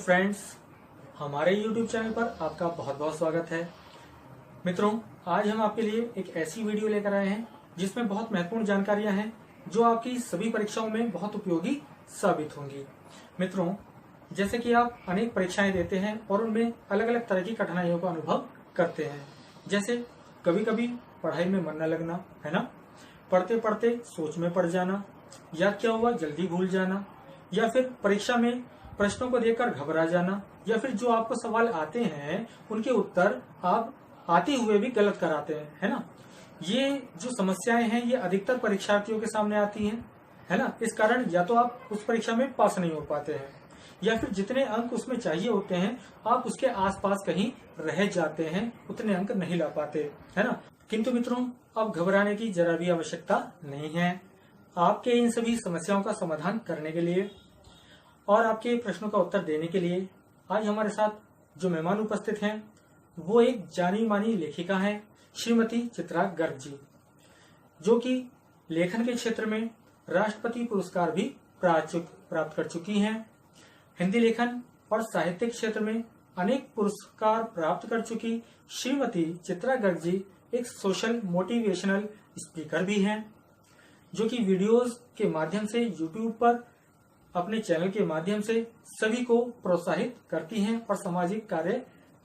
Friends, हमारे YouTube channel पर आपका बहुत बहुत स्वागत है। मित्रों, आज हम आपके लिए एक ऐसी वीडियो लेकर आए हैं जिसमें बहुत महत्वपूर्ण जानकारियां हैं जो आपकी सभी परीक्षाओं में बहुत उपयोगी साबित होंगी। मित्रों, जैसे कि आप अनेक परीक्षाएं देते हैं और उनमें अलग अलग तरह की कठिनाइयों का अनुभव करते हैं। जैसे कभी कभी पढ़ाई में मन न लगना, है ना, पढ़ते पढ़ते सोच में पड़ जाना, याद क्या हुआ जल्दी भूल जाना, या फिर परीक्षा में प्रश्नों को देखकर घबरा जाना, या फिर जो आपको सवाल आते हैं उनके उत्तर आप आते हुए भी गलत कराते हैं, है ना। ये जो समस्याएं हैं ये अधिकतर परीक्षार्थियों के सामने आती हैं, है ना। इस कारण या तो आप उस परीक्षा में पास नहीं हो पाते हैं, या फिर जितने अंक उसमें चाहिए होते हैं आप उसके आसपास कहीं रह जाते हैं, उतने अंक नहीं ला पाते, है ना। किंतु मित्रों, अब घबराने की जरा भी आवश्यकता नहीं है। आपके इन सभी समस्याओं का समाधान करने के लिए और आपके प्रश्नों का उत्तर देने के लिए आज हमारे साथ जो मेहमान उपस्थित हैं वो एक जानी मानी लेखिका हैं, श्रीमती चित्रा गर्ग जी, जो कि लेखन के क्षेत्र में राष्ट्रपति पुरस्कार भी प्राप्त कर चुकी हैं। हिंदी लेखन और साहित्यिक क्षेत्र में अनेक पुरस्कार प्राप्त कर चुकी श्रीमती चित्रा गर्ग जी एक सोशल मोटिवेशनल स्पीकर भी हैं, जो कि वीडियोस के माध्यम से यूट्यूब पर अपने चैनल के माध्यम से सभी को प्रोत्साहित करती हैं और सामाजिक कार्य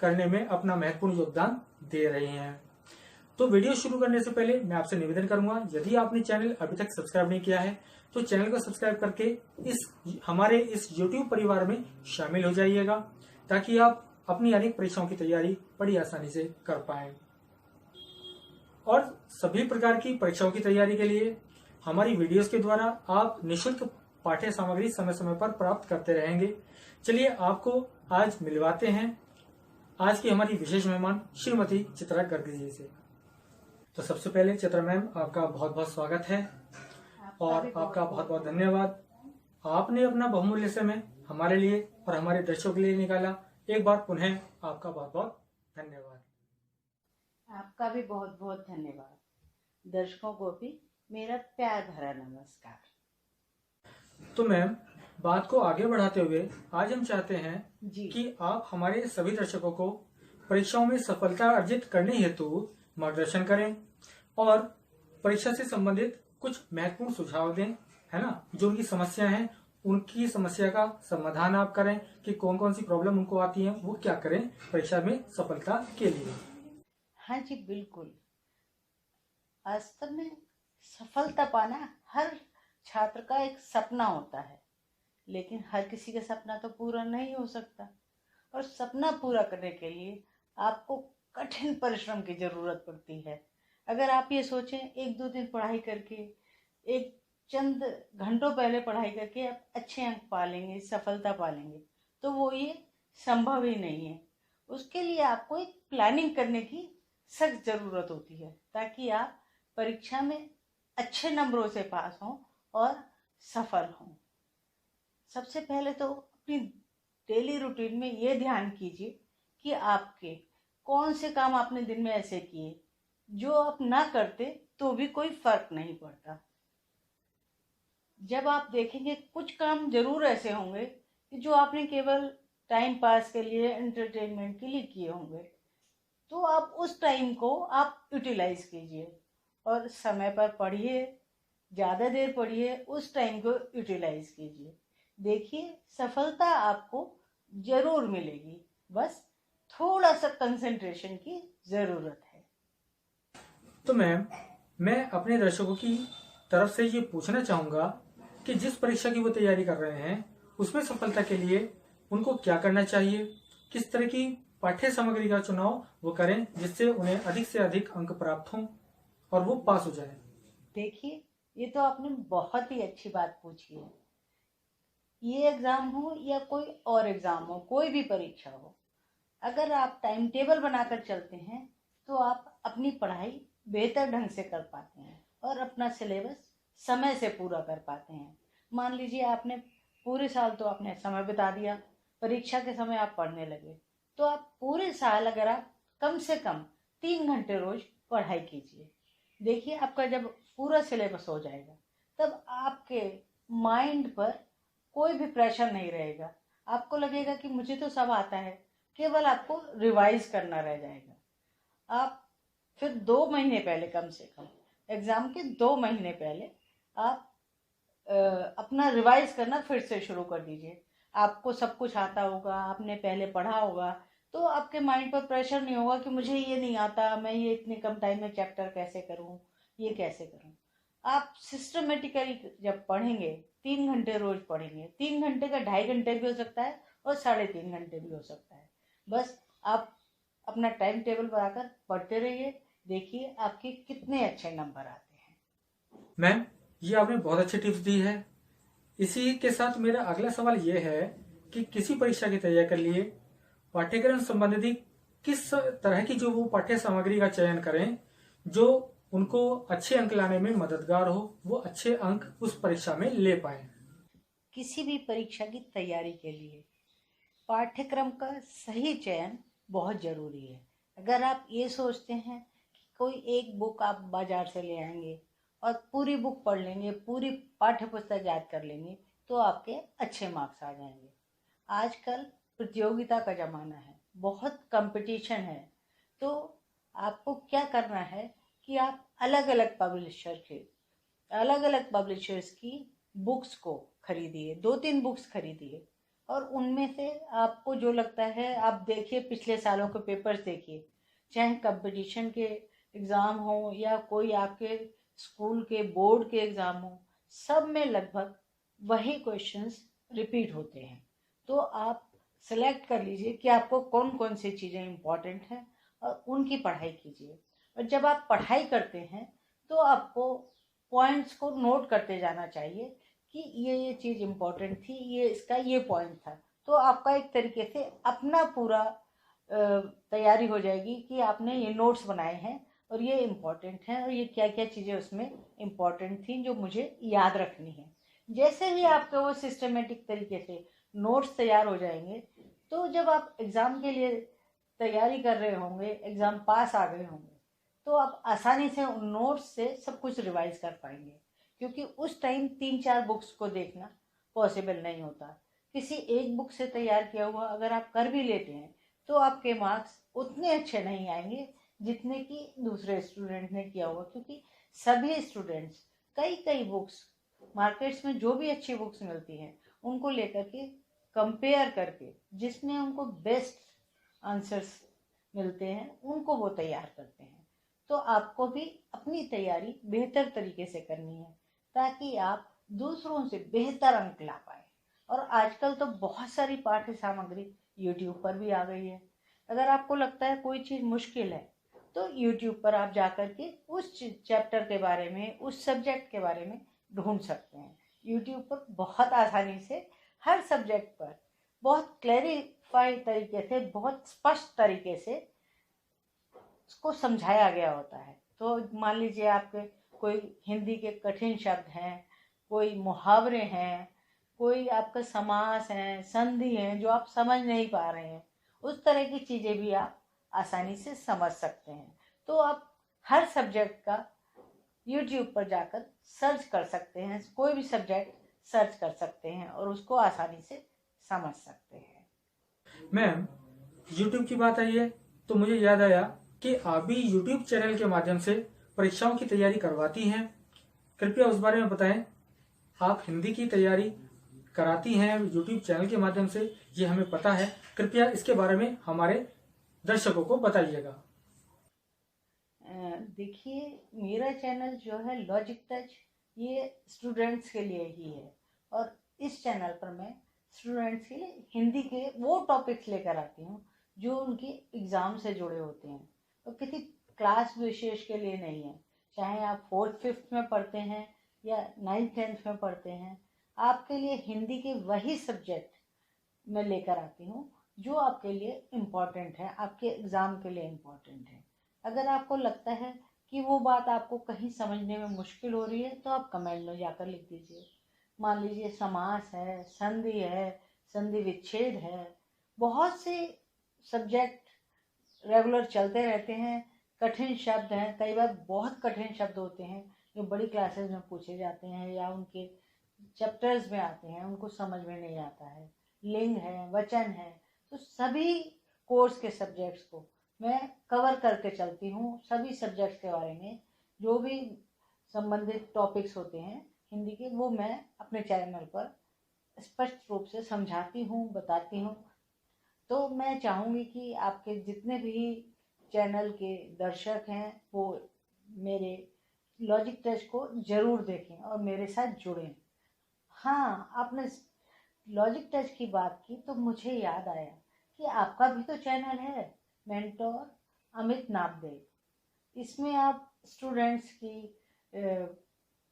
करने में अपना महत्वपूर्ण योगदान दे रही हैं। तो वीडियो शुरू करने से पहले मैं आपसे निवेदन करूंगा, यदि आपने चैनल अभी तक सब्सक्राइब नहीं किया है तो चैनल को सब्सक्राइब करके हमारे इस YouTube परिवार में शामिल हो जाइएगा, ताकि आप अपनी अनेक परीक्षाओं की तैयारी बड़ी आसानी से कर पाएं। और सभी प्रकार की परीक्षाओं की तैयारी के लिए हमारी वीडियोस के द्वारा आप निःशुल्क पाठ्य सामग्री समय समय पर प्राप्त करते रहेंगे। चलिए आपको आज मिलवाते हैं आज की हमारी विशेष मेहमान श्रीमती चित्रा गर्ग जी से। तो सबसे पहले चित्रा मैम, आपका बहुत बहुत स्वागत है और आपका बहुत बहुत धन्यवाद। आपने अपना बहुमूल्य समय हमारे लिए और हमारे दर्शकों के लिए निकाला। एक बार पुनः आपका बहुत बहुत धन्यवाद। आपका भी बहुत बहुत धन्यवाद। दर्शकों को भी मेरा प्यार भरा नमस्कार। तो मैम, बात को आगे बढ़ाते हुए आज हम चाहते हैं जी। कि आप हमारे सभी दर्शकों को परीक्षाओं में सफलता अर्जित करने हेतु मार्गदर्शन करें और परीक्षा से संबंधित कुछ महत्वपूर्ण सुझाव दें, है ना। जो उनकी समस्या है उनकी समस्या का समाधान आप करें कि कौन कौन सी प्रॉब्लम उनको आती है, वो क्या करें परीक्षा में सफलता के लिए। हाँ जी, बिल्कुल। वास्तव में सफलता पाना हर छात्र का एक सपना होता है, लेकिन हर किसी का सपना तो पूरा नहीं हो सकता। और सपना पूरा करने के लिए आपको कठिन परिश्रम की जरूरत पड़ती है। अगर आप ये सोचें एक दो दिन पढ़ाई करके, एक चंद घंटों पहले पढ़ाई करके आप अच्छे अंक पा लेंगे, सफलता पा लेंगे, तो वो ये संभव ही नहीं है। उसके लिए आपको एक प्लानिंग करने की सख्त जरूरत होती है, ताकि आप परीक्षा में अच्छे नंबरों से पास हों और सफल हों। सबसे पहले तो अपनी डेली रूटीन में ये ध्यान कीजिए कि आपके कौन से काम आपने दिन में ऐसे किए जो आप ना करते तो भी कोई फर्क नहीं पड़ता। जब आप देखेंगे कुछ काम जरूर ऐसे होंगे कि जो आपने केवल टाइम पास के लिए, एंटरटेनमेंट के लिए किए होंगे, तो आप उस टाइम को आप यूटिलाइज कीजिए और समय पर पढ़िए, ज़्यादा देर पढ़िए, उस टाइम को यूटिलाइज कीजिए। देखिए सफलता आपको जरूर मिलेगी, बस थोड़ा सा कंसंट्रेशन की ज़रूरत है। तो मैम, मैं अपने दर्शकों की तरफ से ये पूछना चाहूँगा कि जिस परीक्षा की वो तैयारी कर रहे हैं उसमें सफलता के लिए उनको क्या करना चाहिए, किस तरह की पाठ्य सामग्री का चुनाव वो करें जिससे उन्हें अधिक से अधिक अंक प्राप्त हों और वो पास हो जाए। देखिए, ये तो आपने बहुत ही अच्छी बात पूछी है। ये एग्जाम हो या कोई और एग्जाम हो, कोई भी परीक्षा हो, अगर आप टाइम टेबल बनाकर चलते हैं तो आप अपनी पढ़ाई बेहतर ढंग से कर पाते हैं और अपना सिलेबस समय से पूरा कर पाते हैं। मान लीजिए आपने पूरे साल तो आपने समय बिता दिया, परीक्षा के समय आप पढ़ने लगे, तो आप पूरे साल अगर आप कम से कम 3 घंटे रोज पढ़ाई कीजिए, देखिए आपका जब पूरा सिलेबस हो जाएगा तब आपके माइंड पर कोई भी प्रेशर नहीं रहेगा। आपको लगेगा कि मुझे तो सब आता है, केवल आपको रिवाइज करना रह जाएगा। आप फिर 2 महीने पहले, कम से कम एग्ज़ाम के 2 महीने पहले आप अपना रिवाइज करना फिर से शुरू कर दीजिए। आपको सब कुछ आता होगा, आपने पहले पढ़ा होगा, तो आपके माइंड पर प्रेशर नहीं होगा कि मुझे ये नहीं आता, मैं ये इतने कम टाइम में चैप्टर कैसे करूँ, ये कैसे करूँ। आप सिस्टमेटिकली जब पढ़ेंगे, 3 घंटे रोज पढ़ेंगे, 3 घंटे का 2.5 घंटे भी हो सकता है और 3.5 घंटे भी हो सकता है। बस आप अपना टाइम टेबल बनाकर पढ़ते रहिए, देखिए आपके कितने अच्छे नंबर आते हैं। मैम, ये आपने बहुत अच्छी टिप्स दी है। इसी के साथ मेरा अगला सवाल ये है कि किसी परीक्षा की तैयारी के लिए पाठ्यक्रम संबंधी किस तरह की जो वो पाठ्य सामग्री का चयन करें जो उनको अच्छे अंक लाने में मददगार हो, वो अच्छे अंक उस परीक्षा में ले पाए। किसी भी परीक्षा की तैयारी के लिए पाठ्यक्रम का सही चयन बहुत ज़रूरी है। अगर आप ये सोचते हैं कि कोई एक बुक आप बाजार से ले आएंगे और पूरी बुक पढ़ लेंगे, पूरी पाठ्य पुस्तक याद कर लेंगे, तो आपके अच्छे मार्क्स आ जाएंगे। आजकल प्रतियोगिता का ज़माना है, बहुत कंपटीशन है, तो आपको क्या करना है कि आप अलग अलग पब्लिशर्स की बुक्स को खरीदिए, 2-3 बुक्स खरीदिए, और उनमें से आपको जो लगता है आप देखिए, पिछले सालों के पेपर्स देखिए, चाहे कंपटीशन के एग्ज़ाम हो या कोई आपके स्कूल के बोर्ड के एग्ज़ाम हो, सब में लगभग वही क्वेश्चंस रिपीट होते हैं। तो आप सेलेक्ट कर लीजिए कि आपको कौन कौन सी चीज़ें इम्पॉर्टेंट हैं और उनकी पढ़ाई कीजिए। और जब आप पढ़ाई करते हैं तो आपको पॉइंट्स को नोट करते जाना चाहिए कि ये चीज़ इम्पोर्टेंट थी, ये इसका ये पॉइंट था। तो आपका एक तरीके से अपना पूरा तैयारी हो जाएगी कि आपने ये नोट्स बनाए हैं और ये इम्पोर्टेंट हैं और ये क्या क्या चीज़ें उसमें इम्पोर्टेंट थी जो मुझे याद रखनी है। जैसे ही आपके वो सिस्टमेटिक तरीके से नोट्स तैयार हो जाएंगे, तो जब आप एग्ज़ाम के लिए तैयारी कर रहे होंगे, एग्ज़ाम पास आ गए होंगे, तो आप आसानी से उन नोट्स से सब कुछ रिवाइज कर पाएंगे। क्योंकि उस टाइम 3-4 बुक्स को देखना पॉसिबल नहीं होता। किसी एक बुक से तैयार किया हुआ अगर आप कर भी लेते हैं तो आपके मार्क्स उतने अच्छे नहीं आएंगे जितने कि दूसरे स्टूडेंट ने किया हुआ, क्योंकि सभी स्टूडेंट्स कई कई बुक्स, मार्केट्स में जो भी अच्छी बुक्स मिलती हैं उनको लेकर के कंपेयर करके जिसमें उनको बेस्ट आंसर्स मिलते हैं उनको वो तैयार करते हैं। तो आपको भी अपनी तैयारी बेहतर तरीके से करनी है ताकि आप दूसरों से बेहतर अंक ला पाए। और आजकल तो बहुत सारी पाठ्य सामग्री यूट्यूब पर भी आ गई है। अगर आपको लगता है कोई चीज़ मुश्किल है तो यूट्यूब पर आप जाकर के उस चैप्टर के बारे में, उस सब्जेक्ट के बारे में ढूंढ सकते हैं। यूट्यूब पर बहुत आसानी से हर सब्जेक्ट पर बहुत क्लैरिफाइड तरीके से, बहुत स्पष्ट तरीके से उसको समझाया गया होता है। तो मान लीजिए आपके कोई हिंदी के कठिन शब्द हैं, कोई मुहावरे हैं, कोई आपका समास हैं, संधि हैं जो आप समझ नहीं पा रहे हैं, उस तरह की चीज़ें भी आप आसानी से समझ सकते हैं। तो आप हर सब्जेक्ट का यूट्यूब पर जाकर सर्च कर सकते हैं, कोई भी सब्जेक्ट सर्च कर सकते हैं और उसको आसानी से समझ सकते हैं। मैम, यूट्यूब की बात आई है तो मुझे याद आया कि आप भी यूट्यूब चैनल के माध्यम से परीक्षाओं की तैयारी करवाती हैं। कृपया उस बारे में बताएं। आप हिंदी की तैयारी कराती हैं यूट्यूब चैनल के माध्यम से, ये हमें पता है। कृपया इसके बारे में हमारे दर्शकों को बताइएगा। देखिए, मेरा चैनल जो है लॉजिक टच, ये स्टूडेंट्स के लिए ही है और इस चैनल पर मैं स्टूडेंट्स के लिए हिंदी के वो टॉपिक्स लेकर आती हूँ जो उनके एग्ज़ाम से जुड़े होते हैं, तो किसी क्लास विशेष के लिए नहीं है। चाहे आप 4th-5th में पढ़ते हैं या 9th-10th में पढ़ते हैं, आपके लिए हिंदी के वही सब्जेक्ट मैं लेकर आती हूँ जो आपके लिए इम्पॉर्टेंट है, आपके एग्ज़ाम के लिए इम्पॉर्टेंट है। अगर आपको लगता है कि वो बात आपको कहीं समझने में मुश्किल हो रही है तो आप कमेंट में जाकर लिख दीजिए। मान लीजिए समास है, संधि है, संधि विच्छेद है, बहुत से सब्जेक्ट रेगुलर चलते रहते हैं। कठिन शब्द हैं, कई बार बहुत कठिन शब्द होते हैं जो बड़ी क्लासेस में पूछे जाते हैं या उनके चैप्टर्स में आते हैं, उनको समझ में नहीं आता है। लिंग है, वचन है, तो सभी कोर्स के सब्जेक्ट्स को मैं कवर करके चलती हूँ। सभी सब्जेक्ट्स के बारे में जो भी संबंधित टॉपिक्स होते हैं हिंदी के, वो मैं अपने चैनल पर स्पष्ट रूप से समझाती हूँ, बताती हूँ। तो मैं चाहूँगी कि आपके जितने भी चैनल के दर्शक हैं वो मेरे लॉजिक टच को ज़रूर देखें और मेरे साथ जुड़ें। हाँ, आपने लॉजिक टच की बात की तो मुझे याद आया कि आपका भी तो चैनल है, मेंटोर अमित नामदेव। इसमें आप स्टूडेंट्स की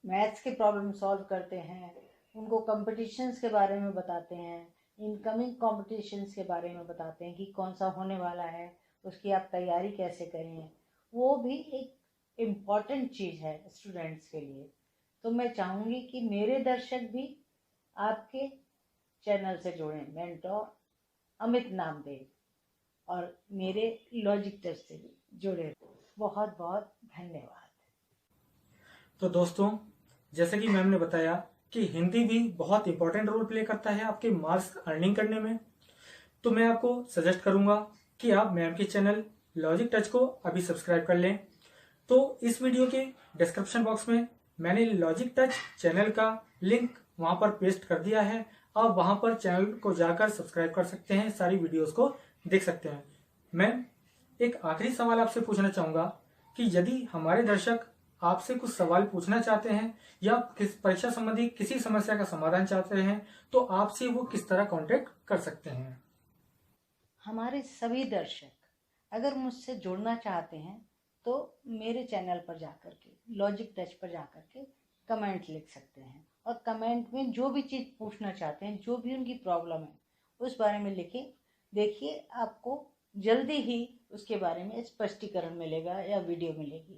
मैथ्स के प्रॉब्लम सॉल्व करते हैं, उनको कंपटीशंस के बारे में बताते हैं, इनकमिंग कॉम्पिटिशन्स के बारे में बताते हैं कि कौन सा होने वाला है, उसकी आप तैयारी कैसे करें। वो भी एक इम्पॉर्टेंट चीज़ है स्टूडेंट्स के लिए। तो मैं चाहूँगी कि मेरे दर्शक भी आपके चैनल से जुड़ें, मेंटोर अमित नामदेव, और मेरे लॉजिक टच से भी जुड़े। बहुत बहुत धन्यवाद। तो दोस्तों, जैसे कि मैम ने बताया कि हिंदी भी बहुत इंपॉर्टेंट रोल प्ले करता है आपके मार्क्स अर्निंग करने में, तो मैं आपको सजेस्ट करूंगा कि आप मैम के चैनल लॉजिक टच को अभी सब्सक्राइब कर लें। तो इस वीडियो के डिस्क्रिप्शन बॉक्स में मैंने लॉजिक टच चैनल का लिंक वहां पर पेस्ट कर दिया है। आप वहां पर चैनल को जाकर सब्सक्राइब कर सकते हैं, सारी वीडियोस को देख सकते हैं। मैं एक आखिरी सवाल आपसे पूछना चाहूंगा कि यदि हमारे दर्शक आपसे कुछ सवाल पूछना चाहते हैं या किस परीक्षा संबंधी किसी समस्या का समाधान चाहते हैं, तो आपसे वो किस तरह कांटेक्ट कर सकते हैं? हमारे सभी दर्शक अगर मुझसे जुड़ना चाहते हैं तो मेरे चैनल पर जाकर के, लॉजिक टच पर जाकर के कमेंट लिख सकते हैं, और कमेंट में जो भी चीज़ पूछना चाहते हैं, जो भी उनकी प्रॉब्लम है, उस बारे में लिखें। देखिए, आपको जल्दी ही उसके बारे में स्पष्टीकरण मिलेगा या वीडियो मिलेगी,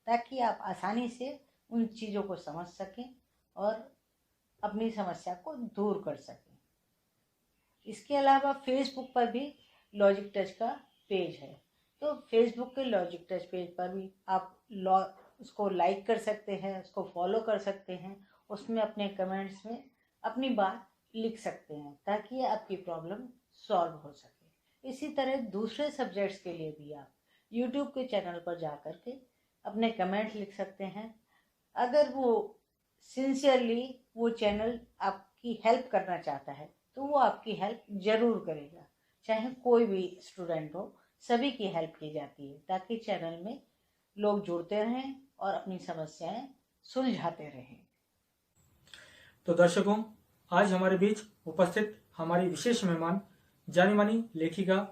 ताकि आप आसानी से उन चीज़ों को समझ सकें और अपनी समस्या को दूर कर सकें। इसके अलावा फेसबुक पर भी लॉजिक टच का पेज है, तो फेसबुक के लॉजिक टच पेज पर भी आप उसको लाइक कर सकते हैं, उसको फॉलो कर सकते हैं। उसमें अपने कमेंट्स में अपनी बात लिख सकते हैं ताकि आपकी प्रॉब्लम सॉल्व हो सके। इसी तरह दूसरे सब्जेक्ट्स के लिए भी आप यूट्यूब के चैनल पर जा कर के अपने कमेंट लिख सकते हैं। अगर वो सिंसियरली वो चैनल आपकी हेल्प करना चाहता है तो वो आपकी हेल्प ज़रूर करेगा। चाहे कोई भी स्टूडेंट हो, सभी की हेल्प की जाती है ताकि चैनल में लोग जुड़ते रहें और अपनी समस्याएं सुलझाते रहें। तो दर्शकों, आज हमारे बीच उपस्थित हमारी विशेष मेहमान, जानी मानी लेखिका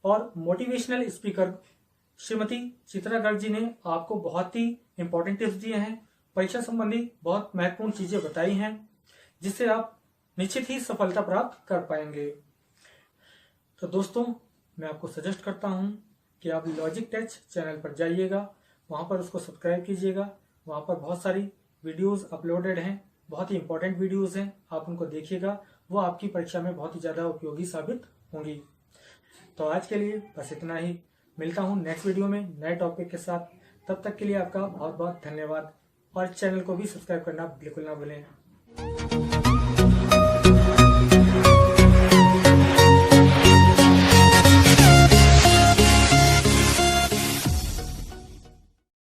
और मोटिवेशनल स्पीकर श्रीमती चित्रा गर्ग जी ने आपको बहुत ही इंपॉर्टेंट टिप्स दिए हैं, परीक्षा संबंधी बहुत महत्वपूर्ण चीजें बताई हैं, जिससे आप निश्चित ही सफलता प्राप्त कर पाएंगे। तो दोस्तों, मैं आपको सजेस्ट करता हूं कि आप लॉजिक टच चैनल पर जाइएगा, वहां पर उसको सब्सक्राइब कीजिएगा। वहां पर बहुत सारी वीडियोस अपलोडेड हैं, बहुत ही इंपॉर्टेंट वीडियोस हैं, आप उनको देखिएगा, वो आपकी परीक्षा में बहुत ही ज्यादा उपयोगी साबित होंगी। तो आज के लिए बस इतना ही। मिलता हूँ नेक्स्ट वीडियो में नए टॉपिक के साथ। तब तक के लिए आपका बहुत बहुत धन्यवाद, और चैनल को भी सब्सक्राइब करना बिल्कुल ना भूलें।